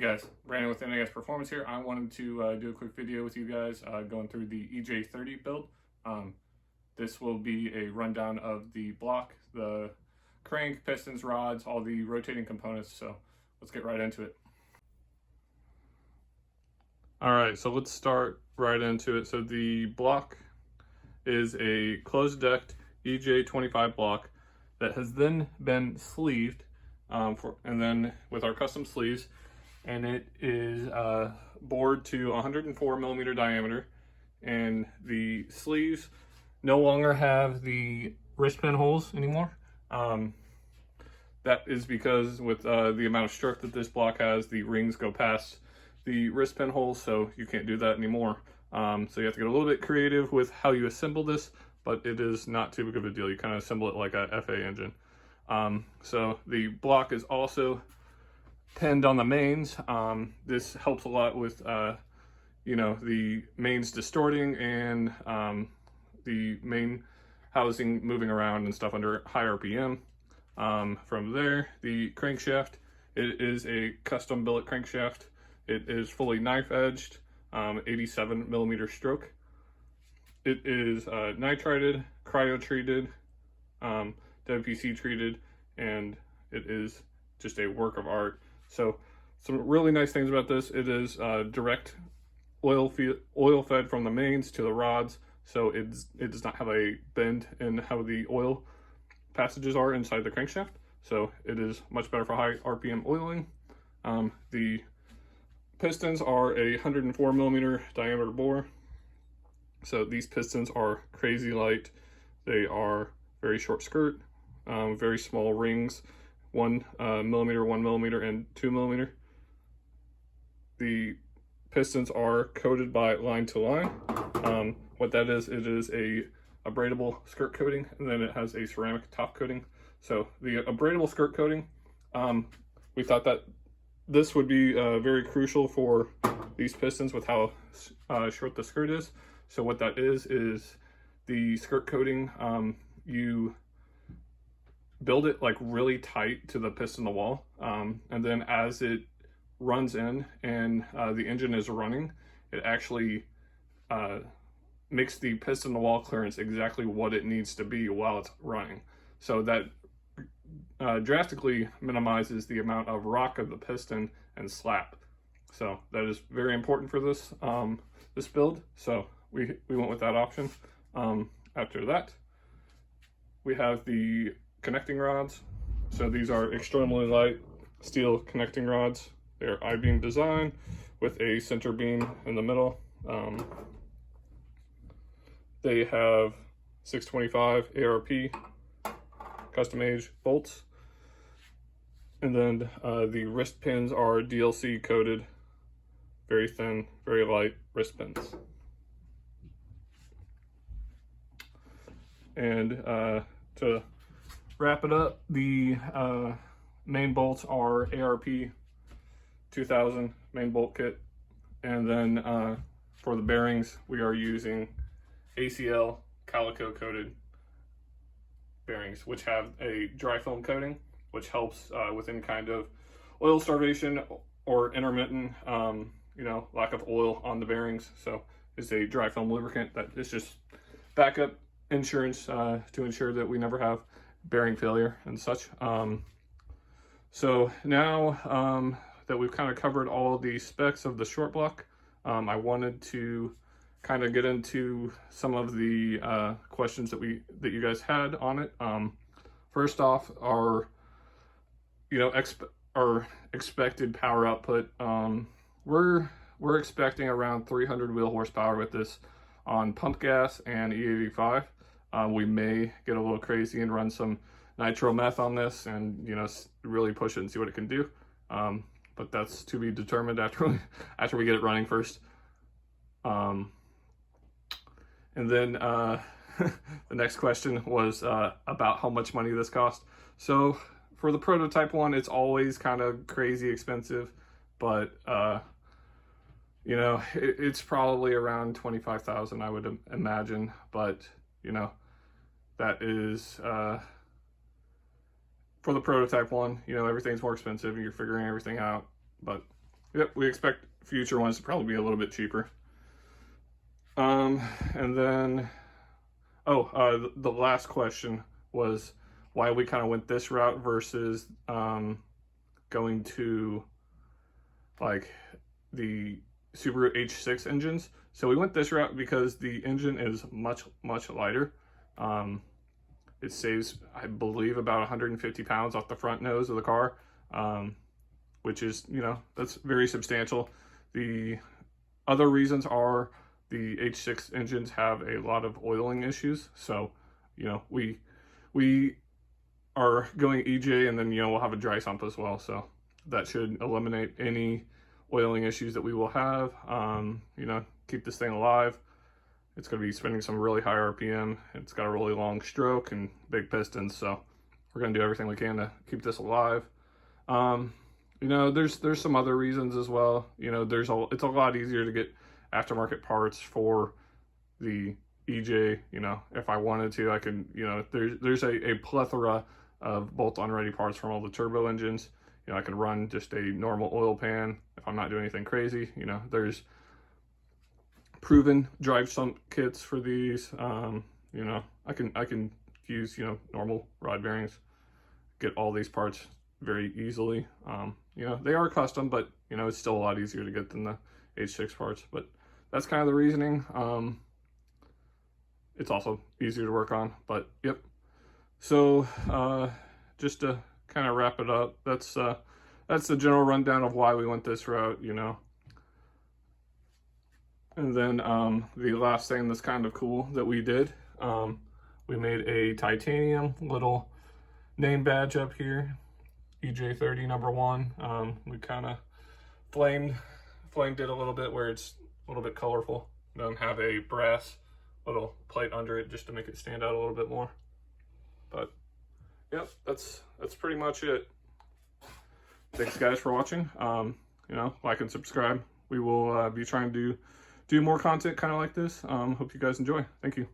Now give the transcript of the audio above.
guys, Brandon with NAS Performance here. I wanted to do a quick video with you guys going through the EJ30 build. This will be a rundown of the block, the crank, pistons, rods, all the rotating components. So let's get right into it. All right, so let's start right into it. So the block is a closed decked EJ25 block that has then been sleeved and then with our custom sleeves, and it is bored to 104 millimeter diameter, and the sleeves no longer have the wrist pin holes anymore. That is because with the amount of stroke that this block has, the rings go past the wrist pin holes, so you can't do that anymore. So you have to get a little bit creative with how you assemble this, but it is not too big of a deal. You kind of assemble it like a FA engine. So the block is also pinned on the mains. This helps a lot with, you know, the mains distorting and the main housing moving around and stuff under high RPM. From there, the crankshaft, it is a custom billet crankshaft. It is fully knife edged, 87 millimeter stroke. It is nitrided, cryo treated, WPC treated, and it is just a work of art. So some really nice things about this: it is direct oil fed from the mains to the rods, so it does not have a bend in how the oil passages are inside the crankshaft, so it is much better for high RPM oiling. The pistons are a 104 millimeter diameter bore, so these pistons are crazy light. They are very short skirt, very small rings, 1 millimeter, 1 millimeter, and 2 millimeter. The pistons are coated by line to line. What that is, it is a abradable skirt coating, and then it has a ceramic top coating. So the abradable skirt coating, we thought that this would be very crucial for these pistons with how short the skirt is. So what that is the skirt coating, you build it like really tight to the piston wall, and then as it runs in and the engine is running, it actually makes the piston to wall clearance exactly what it needs to be while it's running. So that drastically minimizes the amount of rock of the piston and slap. So that is very important for this this build. So we went with that option. After that, we have the connecting rods. So these are extremely light steel connecting rods. They're I-beam design with a center beam in the middle. They have 625 ARP custom age bolts, and then the wrist pins are DLC coated, very thin, very light wrist pins. And to wrap it up, the main bolts are ARP 2000 main bolt kit, and then for the bearings we are using ACL calico coated bearings, which have a dry film coating, which helps with any kind of oil starvation or intermittent you know, lack of oil on the bearings. So it's a dry film lubricant that is just backup insurance to ensure that we never have bearing failure and such. So now that we've kind of covered all the specs of the short block, I wanted to kind of get into some of the questions that you guys had on it. First off, our our expected power output. We're expecting around 300 wheel horsepower with this on pump gas and E85. We may get a little crazy and run some nitro meth on this and, you know, really push it and see what it can do. But that's to be determined after we get it running first. And then the next question was about how much money this cost. So for the prototype one, it's always kind of crazy expensive, but you know, it's probably around 25,000, I would imagine. But you know, that is for the prototype one. You know, everything's more expensive and you're figuring everything out. But yep, we expect future ones to probably be a little bit cheaper. And then, the last question was why we kind of went this route versus going to like the Subaru H6 engines. So we went this route because the engine is much lighter. It saves, I believe, about 150 pounds off the front nose of the car, which is, you know, that's very substantial. The other reasons are the H6 engines have a lot of oiling issues. So, you know, we are going EJ, and then, you know, we'll have a dry sump as well. So that should eliminate any oiling issues that we will have. You know, keep this thing alive. It's going to be spinning some really high RPM. It's got a really long stroke and big pistons, so we're going to do everything we can to keep this alive. You know, there's some other reasons as well. You know, it's a lot easier to get aftermarket parts for the EJ. You know, if I wanted to, I can, you know, there's a plethora of bolt-on ready parts from all the turbo engines. You know, I can run just a normal oil pan if I'm not doing anything crazy. You know, there's proven drive sump kits for these. You know, I can use, you know, normal rod bearings, get all these parts very easily. You know, they are custom, but, you know, it's still a lot easier to get than the H6 parts. But that's kind of the reasoning. It's also easier to work on, but yep. So just to kind of wrap it up, that's the general rundown of why we went this route, you know. And then the last thing that's kind of cool that we did, we made a titanium little name badge up here, EJ30 #1. We kind of flamed it a little bit where it's a little bit colorful. Then have a brass little plate under it just to make it stand out a little bit more. But yep, that's pretty much it. Thanks guys for watching. You know, like and subscribe. We will be trying to do more content kind of like this. Hope you guys enjoy. Thank you.